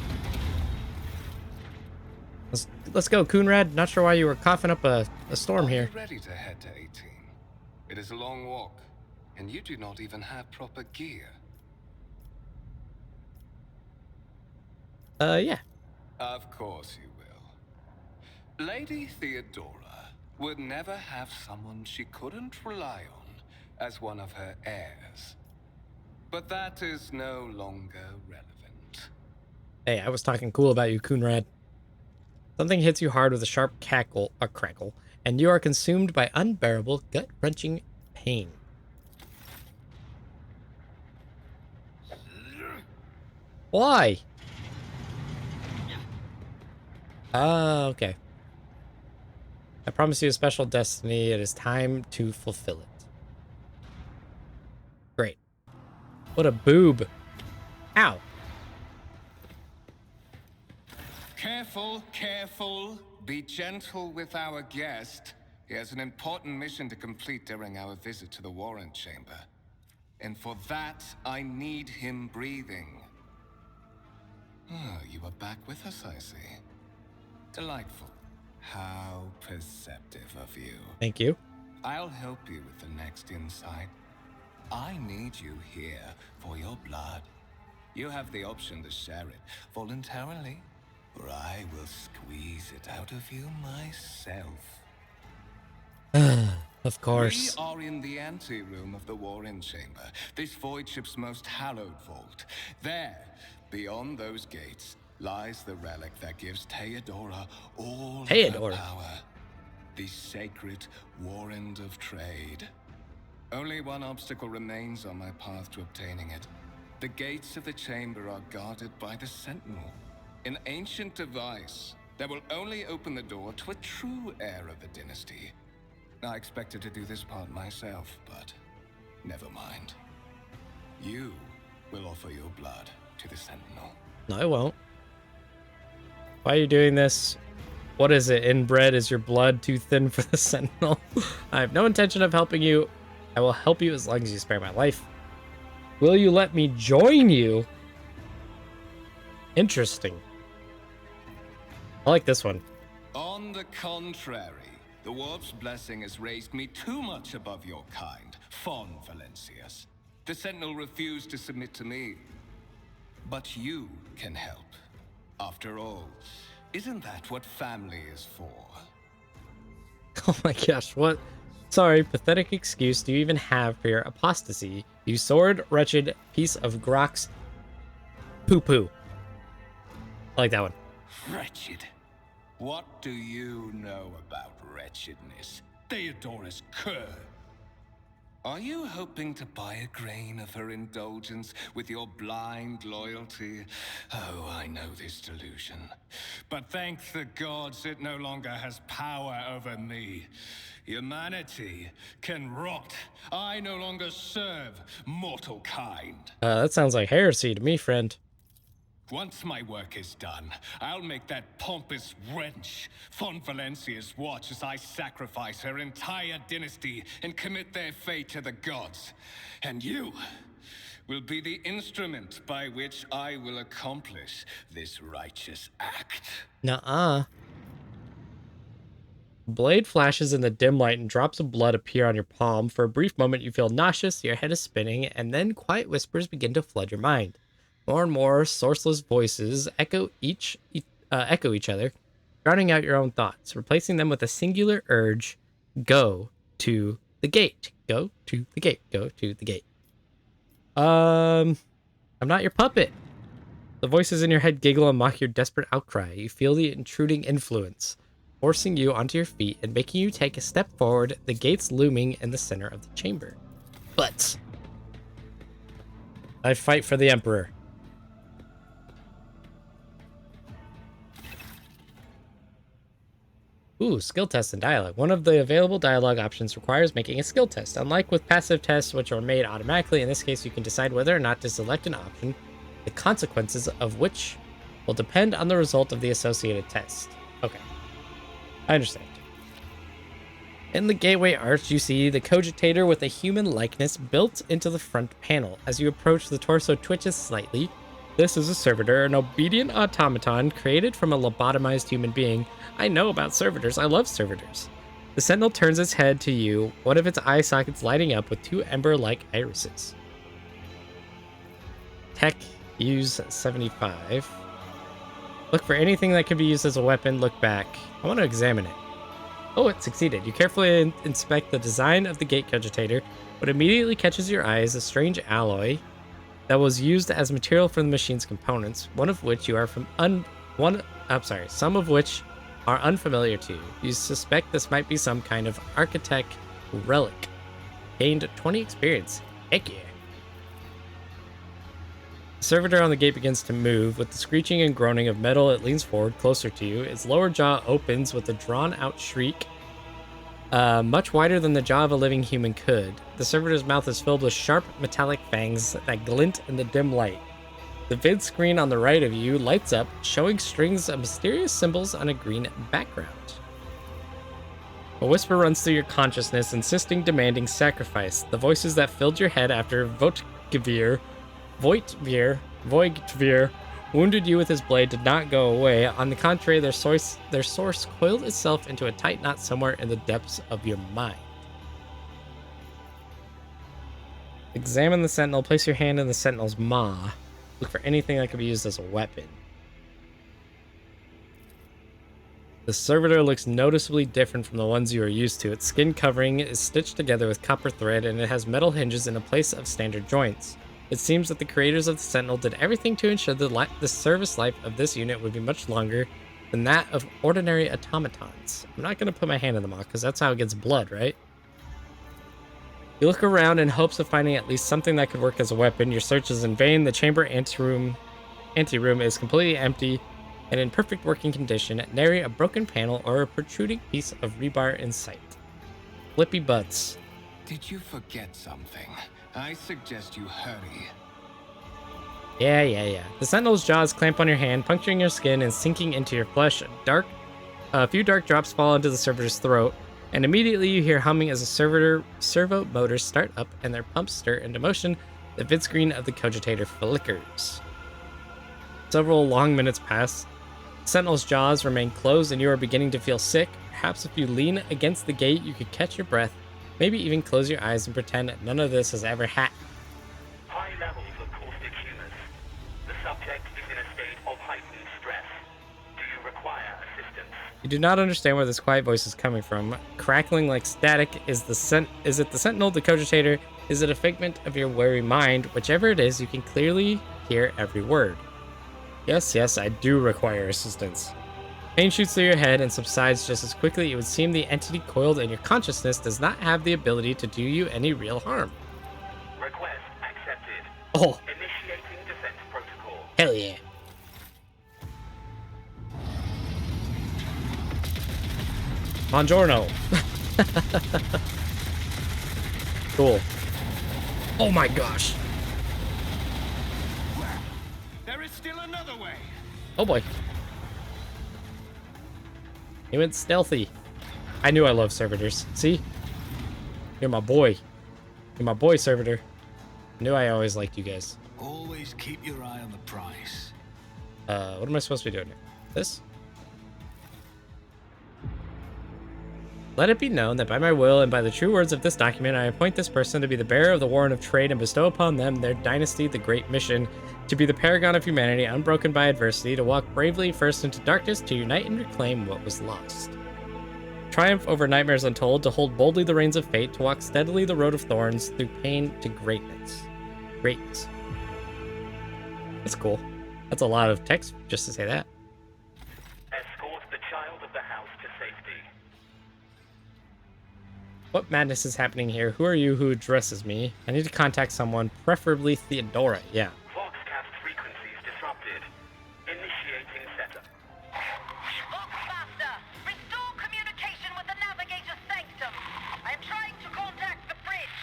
Let's go, Coonrad. Not sure why you were coughing up a storm Are you here. ready to head to 18? It is a long walk, and you do not even have proper gear. Yeah. Of course you will. Lady Theodora would never have someone she couldn't rely on as one of her heirs. But that is no longer relevant. Hey, I was talking cool about you, Coonrad. Something hits you hard with a sharp crackle, and you are consumed by unbearable, gut-wrenching pain. Why? Okay. I promise you a special destiny. It is time to fulfill it. Great. What a boob. Ow. Careful, careful. Be gentle with our guest. He has an important mission to complete during our visit to the Warrant Chamber. And for that, I need him breathing. Oh, you are back with us, I see. Delightful. How perceptive of you. Thank you. I'll help you with the next insight. I need you here for your blood. You have the option to share it voluntarily, or I will squeeze it out of you myself. Of course. We are in the anteroom of the Warren Chamber, this void ship's most hallowed vault. There, beyond those gates, lies the relic that gives Theodora all Theodora. her power. The sacred Warrant of Trade. Only one obstacle remains on my path to obtaining it. The gates of the chamber are guarded by the Sentinel, an ancient device that will only open the door to a true heir of the dynasty. I expected to do this part myself, but never mind. You will offer your blood to the Sentinel. No, I won't. Why are you doing this? What is it? Inbred? Is your blood too thin for the Sentinel? I have no intention of helping you I will help you as long as you spare my life. Will you let me join you? Interesting. I like this one. On the contrary, the Warp's blessing has raised me too much above your kind, Fon Valencius. The Sentinel refused to submit to me. But you can help. After all, isn't that what family is for? Oh my gosh, what? Sorry, pathetic excuse do you even have for your apostasy, you sword wretched piece of Grok's poo-poo. I like that one. Wretched. What do you know about wretchedness, Theodorus Kerr? Are you hoping to buy a grain of her indulgence with your blind loyalty? Oh, I know this delusion. But thank the gods it no longer has power over me. Humanity can rot. I no longer serve mortal kind. That sounds like heresy to me, friend. Once my work is done, I'll make that pompous wench Fon Valencius watch as I sacrifice her entire dynasty and commit their fate to the gods. And you will be the instrument by which I will accomplish this righteous act. Nuh-uh. Blade flashes in the dim light and drops of blood appear on your palm. For a brief moment, you feel nauseous, your head is spinning, and then quiet whispers begin to flood your mind. More and more sourceless voices echo each other, drowning out your own thoughts, replacing them with a singular urge: go to the gate. Go to the gate. Go to the gate. I'm not your puppet. The voices in your head giggle and mock your desperate outcry. You feel the intruding influence, forcing you onto your feet and making you take a step forward, the gates looming in the center of the chamber. But I fight for the Emperor. Ooh, skill test and dialogue. One of the available dialogue options requires making a skill test. Unlike with passive tests, which are made automatically, in this case you can decide whether or not to select an option, the consequences of which will depend on the result of the associated test. Okay, I understand. In the gateway arch, you see the cogitator with a human likeness built into the front panel. As you approach, the torso twitches slightly. This is a servitor, an obedient automaton created from a lobotomized human being. I know about servitors. I love servitors. The sentinel turns its head to you, one of its eye sockets lighting up with two ember-like irises. Tech, use 75. Look for anything that could be used as a weapon. Look back. I want to examine it. Oh, it succeeded. You carefully inspect the design of the gate cogitator. What immediately catches your eye is a strange alloy that was used as material for the machine's components, some of which are unfamiliar to you. You suspect this might be some kind of architect relic. Gained 20 experience. Heck yeah. The servitor on the gate begins to move. With the screeching and groaning of metal, it leans forward closer to you. Its lower jaw opens with a drawn-out shriek, much wider than the jaw of a living human could. The servitor's mouth is filled with sharp, metallic fangs that glint in the dim light. The vid screen on the right of you lights up, showing strings of mysterious symbols on a green background. A whisper runs through your consciousness, insisting, demanding sacrifice. The voices that filled your head after Voigtvir wounded you with his blade did not go away. On the contrary, their source coiled itself into a tight knot somewhere in the depths of your mind. Examine the sentinel. Place your hand in the sentinel's maw. Look for anything that could be used as a weapon. The servitor looks noticeably different from the ones you are used to. Its skin covering is stitched together with copper thread, and it has metal hinges in a place of standard joints. It seems that the creators of the Sentinel did everything to ensure the service life of this unit would be much longer than that of ordinary automatons. I'm not going to put my hand in the maw, because that's how it gets blood, right? You look around in hopes of finding at least something that could work as a weapon. Your search is in vain. The chamber anteroom is completely empty and in perfect working condition, nary a broken panel or a protruding piece of rebar in sight. Flippy butts. Did you forget something? I suggest you hurry. Yeah. The Sentinel's jaws clamp on your hand, puncturing your skin and sinking into your flesh. A few dark drops fall into the servitor's throat. and immediately you hear humming as a servo motors start up and their pumps stir into motion. The vid screen of the cogitator flickers. Several long minutes pass. Sentinel's jaws remain closed and you are beginning to feel sick. Perhaps if you lean against the gate, you could catch your breath. Maybe even close your eyes and pretend none of this has ever happened. High levels of caustic humus. The subject is in a state of heightened stress. Do you require assistance? You do not understand where this quiet voice is coming from. Crackling like static. Is it the Sentinel, the cogitator? Is it a figment of your weary mind? Whichever it is, you can clearly hear every word. Yes, I do require assistance. Pain shoots through your head and subsides just as quickly. It would seem the entity coiled in your consciousness does not have the ability to do you any real harm. Request accepted. Oh, Initiating defense protocol. hell yeah. Buongiorno. Cool. Oh my gosh. There is still another way. Oh boy. He went stealthy. I knew I loved servitors. See? You're my boy. You're my boy, servitor. Knew I always liked you guys. Always keep your eye on the prize. What am I supposed to be doing here? This? Let it be known that by my will and by the true words of this document, I appoint this person to be the bearer of the warrant of trade and bestow upon them their dynasty the great mission, to be the paragon of humanity, unbroken by adversity, to walk bravely first into darkness, to unite and reclaim what was lost. Triumph over nightmares untold, to hold boldly the reins of fate, to walk steadily the road of thorns, through pain to greatness. Greatness. That's cool. That's a lot of text just to say that. Escort the child of the house to safety. What madness is happening here? Who are you? Who addresses me? I need to contact someone, preferably Theodora. Yeah. Voxcast frequencies disrupted. Initiating setup. Master, restore communication with the navigator's sanctum. I am trying to contact the bridge.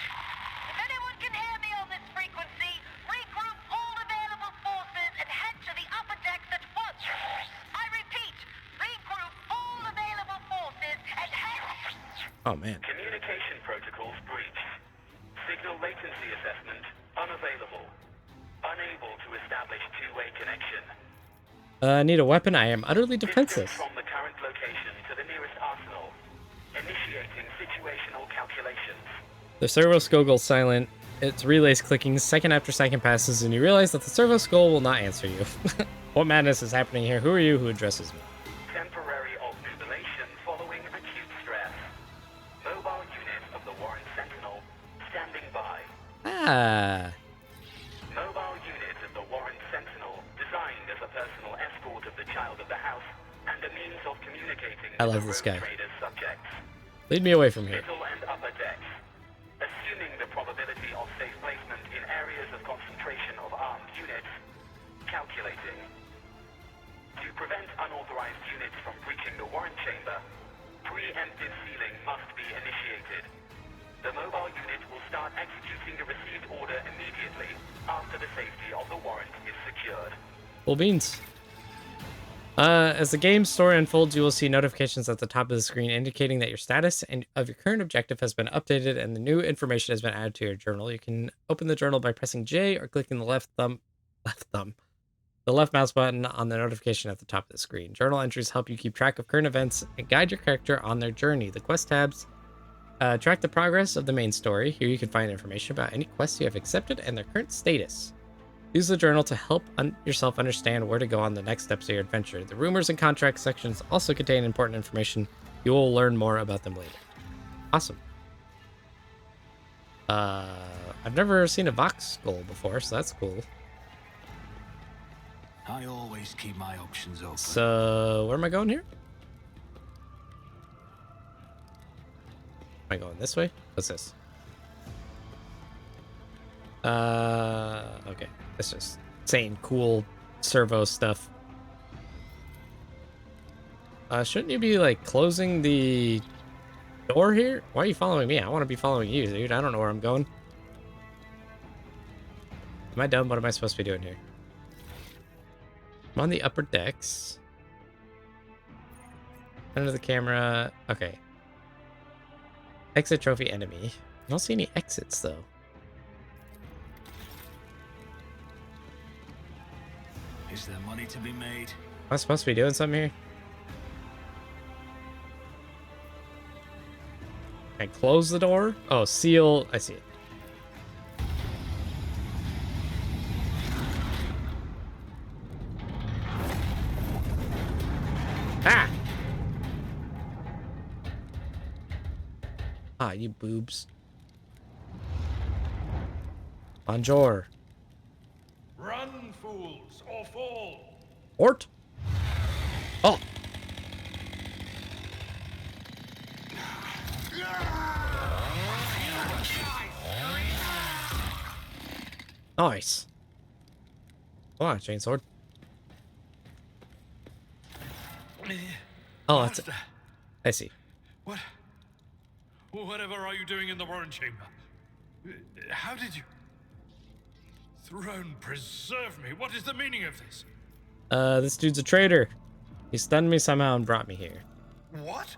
If anyone can hear me on this frequency, regroup all available forces and head to the upper decks at once. I repeat, regroup all available forces and head... Oh, man. Communication protocols breached. Signal latency assessment unavailable. Unable to establish two-way connection. I need a weapon. I am utterly defenseless. Distance from the current location to the nearest arsenal. Initiating situational calculations. The servo skull goes silent. Its relays clicking second after second passes, and you realize that the servo skull will not answer you. What madness is happening here? Who are you? Who addresses me? Temporary obnubilation following acute stress. Mobile unit of the Warren Sentinel standing by. Ah. Mobile unit of the Warren Sentinel designed as a personal escort of the child of the house and a means of communicating I with love the this rogue guy. trader's subjects. Lead me away from here. Middle and upper decks. Assuming the probability of safe placement in areas of concentration of armed units. Calculating. To prevent unauthorized units from breaching the warrant chamber, preemptive sealing must be initiated. The mobile unit will start executing the received order immediately after the safety of the warrant is secured. Full beans. As the game story unfolds, you will see notifications at the top of the screen indicating that your status and of your current objective has been updated and the new information has been added to your journal. You can open the journal by pressing J or clicking the the left mouse button on the notification at the top of the screen. Journal entries help you keep track of current events and guide your character on their journey. The quest tabs track the progress of the main story. Here you can find information about any quests you have accepted and their current status. Use the journal to help yourself understand where to go on the next steps of your adventure. The rumors and contract sections also contain important information. You will learn more about them later. Awesome. I've never seen a Vox skull before, so that's cool. I always keep my options open. So, where am I going here? Am I going this way? What's this? Okay. It's just saying cool servo stuff. Shouldn't you be, like, closing the door here? Why are you following me? I want to be following you, dude. I don't know where I'm going. Am I dumb? What am I supposed to be doing here? I'm on the upper decks. Under the camera. Okay. Exit trophy enemy. I don't see any exits though. Is there money to be made? Am I supposed to be doing something here? Can I close the door? Oh, seal. I see it. Ah! Ah, you boobs. Bonjour. Run, fools, or fall! Ort? Oh! Nice. Come on, chainsword. Oh, that's it. I see. What? Whatever are you doing in the Warren Chamber? How did you... Throne preserve me. What is the meaning of this? This dude's a traitor. He stunned me somehow and brought me here. What?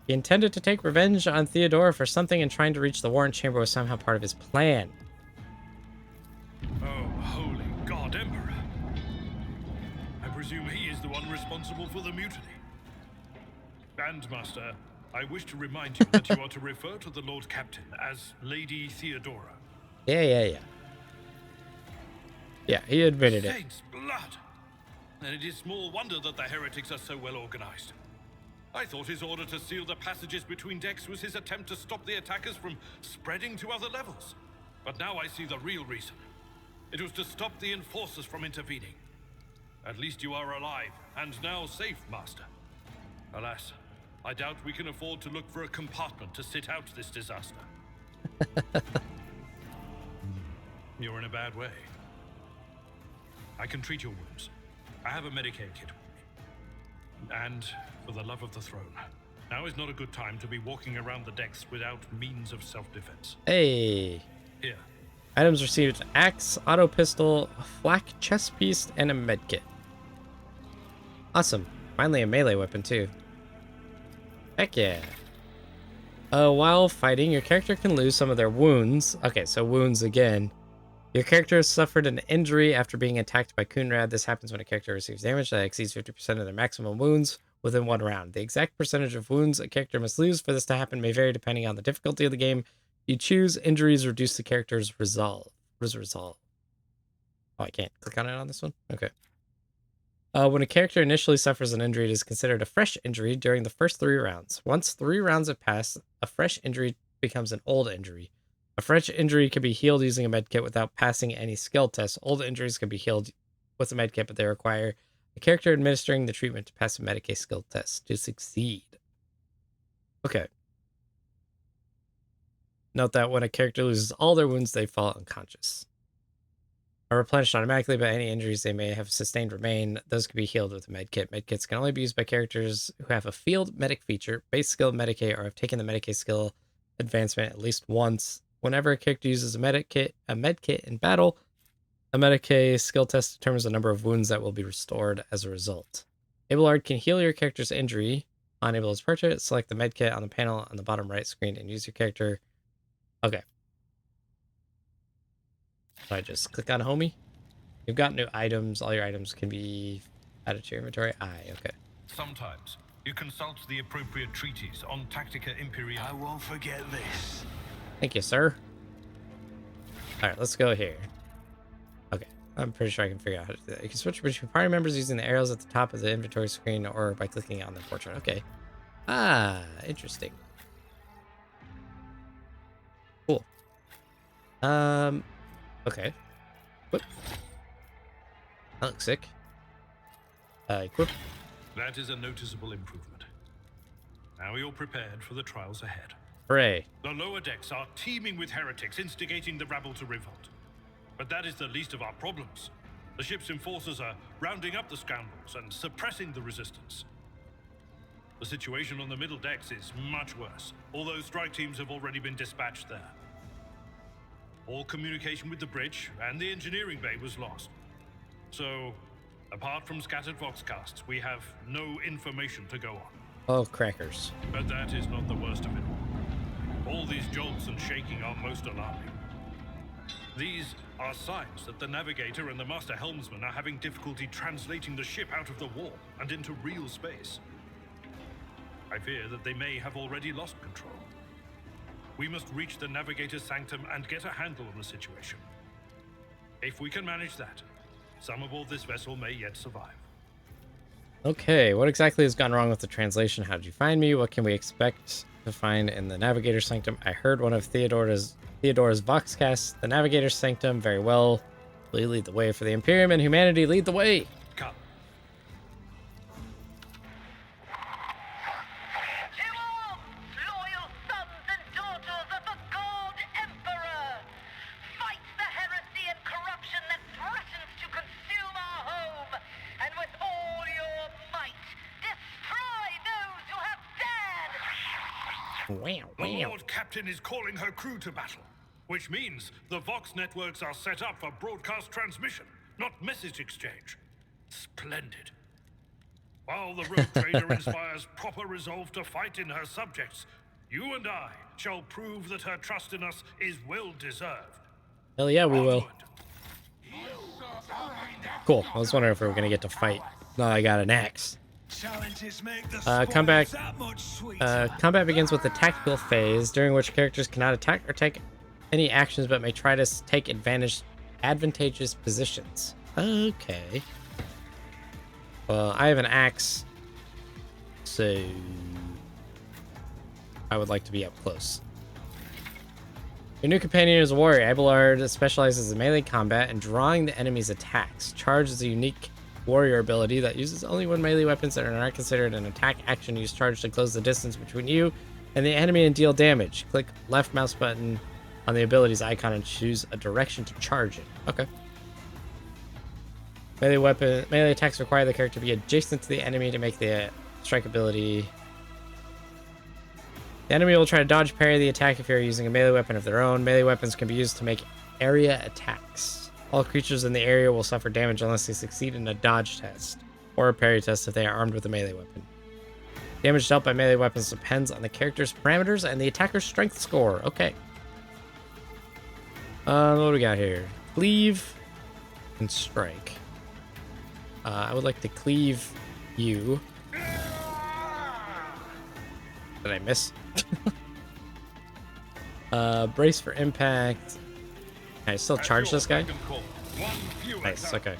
He intended to take revenge on Theodora for something, and trying to reach the Warren Chamber was somehow part of his plan. Oh, holy God, Emperor. I presume he is the one responsible for the mutiny. Bandmaster, I wish to remind you that you are to refer to the Lord Captain as Lady Theodora. Yeah. Yeah, he admitted it. Saints' blood! And it is small wonder that the heretics are so well organized. I thought his order to seal the passages between decks was his attempt to stop the attackers from spreading to other levels. But now I see the real reason. It was to stop the enforcers from intervening. At least you are alive, and now safe, Master. Alas, I doubt we can afford to look for a compartment to sit out this disaster. You're in a bad way. I can treat your wounds. I have a Medicaid kit. And for the love of the throne, now is not a good time to be walking around the decks without means of self-defense. Hey. Here. Items received: axe, auto pistol, a flak chest piece, and a medkit. Awesome. Finally a melee weapon too. Heck yeah. While fighting, your character can lose some of their wounds. Okay, so wounds again. Your character has suffered an injury after being attacked by Kunrad. This happens when a character receives damage that exceeds 50% of their maximum wounds within one round. The exact percentage of wounds a character must lose for this to happen may vary depending on the difficulty of the game. You choose injuries reduce the character's resolve. What is resolve? Oh, I can't click on it on this one? Okay. When a character initially suffers an injury, it is considered a fresh injury during the first 3 rounds. Once 3 rounds have passed, a fresh injury becomes an old injury. A fresh injury can be healed using a medkit without passing any skill tests. Old injuries can be healed with a medkit, but they require the character administering the treatment to pass a Medicaid skill test to succeed. Okay. Note that when a character loses all their wounds, they fall unconscious. Are replenished automatically, but any injuries they may have sustained remain. Those can be healed with a medkit. Medkits can only be used by characters who have a field medic feature, base skill Medicaid, or have taken the Medicaid skill advancement at least once. Whenever a character uses a medkit in battle, a Medicaid skill test determines the number of wounds that will be restored as a result. Abelard can heal your character's injury. On Abelard's portrait, select the medkit on the panel on the bottom right screen and use your character. Okay. So I just click on homie. You've got new items. All your items can be added to your inventory. Okay. Sometimes you consult the appropriate treatise on Tactica Imperial. I won't forget this. Thank you, sir. All right, let's go here. Okay, I'm pretty sure I can figure out how to do that. You can switch between party members using the arrows at the top of the inventory screen or by clicking on the portrait. Okay. Ah, interesting. Cool. Okay. Whoop. That looks sick. Equip. That is a noticeable improvement. Now you're prepared for the trials ahead. Hooray. The lower decks are teeming with heretics instigating the rabble to revolt. But that is the least of our problems. The ship's enforcers are rounding up the scoundrels and suppressing the resistance. The situation on the middle decks is much worse, although strike teams have already been dispatched there. All communication with the bridge and the engineering bay was lost. So, apart from scattered voxcasts, we have no information to go on. Oh, crackers. But that is not the worst of it all. All these jolts and shaking are most alarming. These are signs that the navigator and the master helmsman are having difficulty translating the ship out of the warp and into real space. I fear that they may have already lost control. We must reach the navigator's sanctum and get a handle on the situation. If we can manage that, some aboard this vessel may yet survive. Okay, what exactly has gone wrong with the translation? How did you find me? What can we expect to find in the Navigator's Sanctum? I heard one of Theodora's Voxcasts. The Navigator's Sanctum, very well. Will lead the way for the Imperium and humanity? Lead the way! Come. To arms, loyal sons and daughters of the God Emperor! Fight the heresy and corruption that threatens to consume our home, and with all your might, destroy those who have dared! The Lord Captain is calling her crew to battle, which means the Vox networks are set up for broadcast transmission, not message exchange. Splendid. While the rogue trader inspires proper resolve to fight in her subjects, you and I shall prove that her trust in us is well deserved. Hell yeah, we will. Onward. Cool. I was wondering if we were going to get to fight. No, I got an axe. Combat begins with the tactical phase, during which characters cannot attack or take any actions, but may try to take advantageous positions. Okay. Well, I have an axe, so I would like to be up close. Your new companion is a warrior. Abelard specializes in melee combat and drawing the enemy's attacks. Charge is a unique warrior ability that uses only when melee weapons that are not considered an attack action. Use charge to close the distance between you and the enemy and deal damage. Click left mouse button on the abilities icon and choose a direction to charge it. Okay. Melee attacks require the character to be adjacent to the enemy to make the strike ability. The enemy will try to dodge parry the attack if you're using a melee weapon of their own. Melee weapons can be used to make area attacks. All creatures in the area will suffer damage unless they succeed in a dodge test or a parry test if they are armed with a melee weapon. Damage dealt by melee weapons depends on the character's parameters and the attacker's strength score. Okay. What do we got here? Cleave and strike. I would like to cleave you. Did I miss? Brace for impact. Can I still charge this guy? Nice, okay.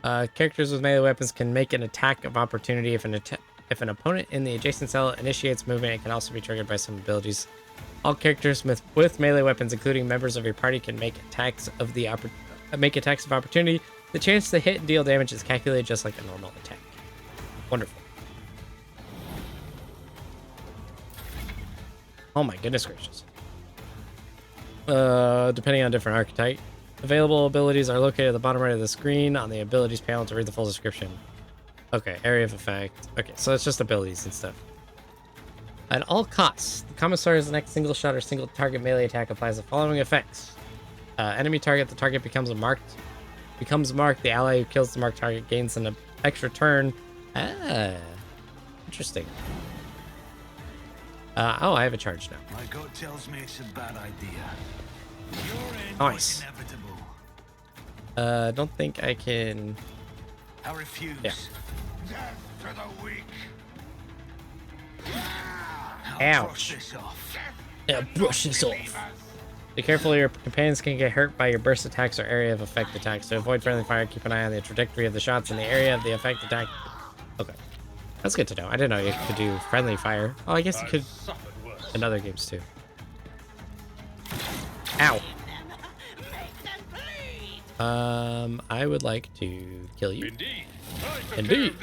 Characters with melee weapons can make an attack of opportunity if an opponent in the adjacent cell initiates movement. It can also be triggered by some abilities. All characters with melee weapons, including members of your party, can make attacks of opportunity. The chance to hit and deal damage is calculated just like a normal attack. Wonderful. Oh my goodness gracious. Depending on different archetype. Available abilities are located at the bottom right of the screen on the abilities panel to read the full description. Okay, area of effect. Okay, so it's just abilities and stuff. At all costs, the Commissar's next single shot or single target melee attack applies the following effects. Enemy target, the target becomes marked. The ally who kills the marked target gains an extra turn. Ah, interesting. Oh, I have a charge now. My gut tells me it's a bad idea. Nice. Don't think I can. I refuse. Yeah. Death to the weak. Ouch. Yeah, brush this off. Be careful, your companions can get hurt by your burst attacks or area of effect attacks. To avoid friendly fire, keep an eye on the trajectory of the shots in the area of the effect attack. Okay. That's good to know. I didn't know you could do friendly fire. Oh, I guess you could in other games too. Ow. I would like to kill you. Indeed.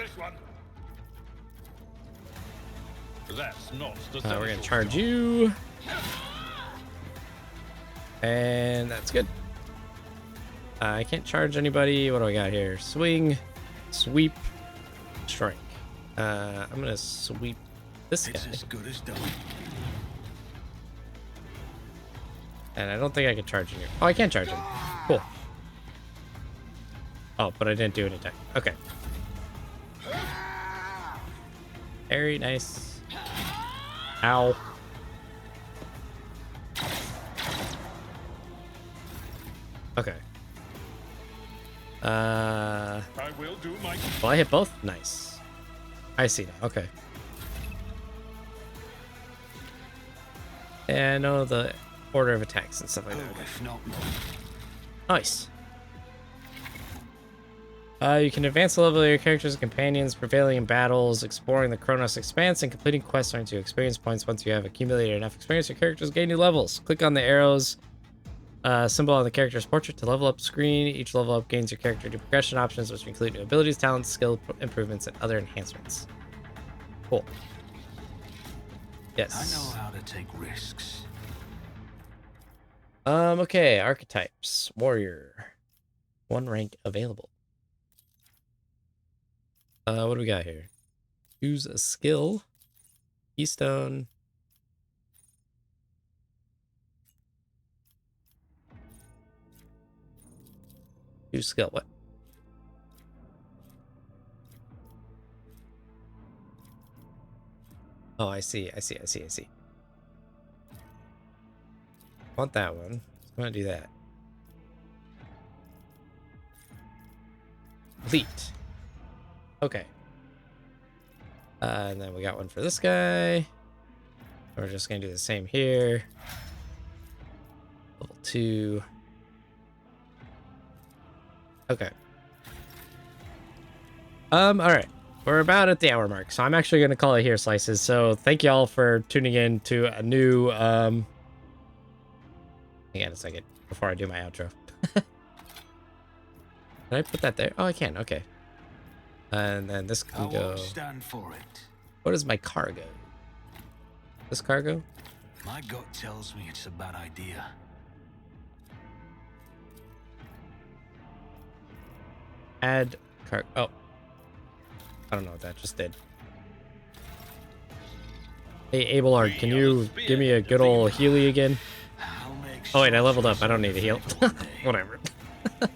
That's not the We're gonna charge you. And that's good. I can't charge anybody. What do I got here? Swing, sweep, strike. I'm gonna sweep this guy. It's as good as done. And I don't think I can charge him here. Oh, I can charge him. Cool. Oh, but I didn't do any attack. Okay. Very nice. Ow. Okay. I will do my... Well, I hit both? Nice. I see now. Okay. And I know the order of attacks and stuff like that. If not more. Nice. You can advance the level of your characters and companions, prevailing in battles, exploring the Kronos Expanse, and completing quests earns you experience points. Once you have accumulated enough experience, your characters gain new levels. Click on the arrows symbol on the character's portrait to level up screen. Each level up gains your character new progression options, which include new abilities, talents, skill improvements, and other enhancements. Cool. Yes. I know how to take risks. Okay, archetypes. Warrior. 1 rank available. What do we got here? Choose a skill. Keystone. Choose skill. What? Oh, I see. Want that one. So I'm gonna do that. Complete. Okay. And then we got one for this guy. We're just gonna do the same here. Level 2. Okay. All right. We're about at the hour mark, so I'm actually gonna call it here, Slices. So thank y'all for tuning in to a new hang on a second before I do my outro. Did I put that there? Oh, I can. Okay. And then this can go. won't stand for it. What is my cargo? This cargo? My gut tells me it's a bad idea. Add cargo. Oh. I don't know what that just did. Hey, Abelard, can you give me a good old Healy again? Oh, wait, I leveled up. I don't need a heal. Whatever. I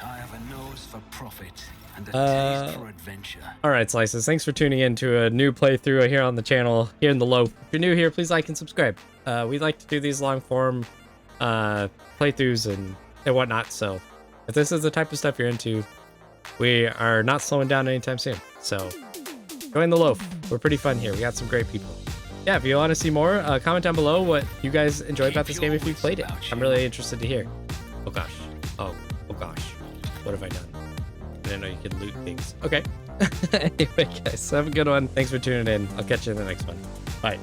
have a nose for profit and a taste for adventure. Alright, Slices, thanks for tuning in to a new playthrough here on the channel, here in the Loaf. If you're new here, please like and subscribe. We like to do these long-form playthroughs and whatnot, so if this is the type of stuff you're into, we are not slowing down anytime soon. So, join the Loaf. We're pretty fun here. We got some great people. Yeah, if you want to see more, comment down below what you guys enjoy about this game if you played it. I'm really interested to hear. Oh gosh. Oh gosh. What have I done? I didn't know you could loot things. Okay. Anyway, guys, have a good one. Thanks for tuning in. I'll catch you in the next one. Bye.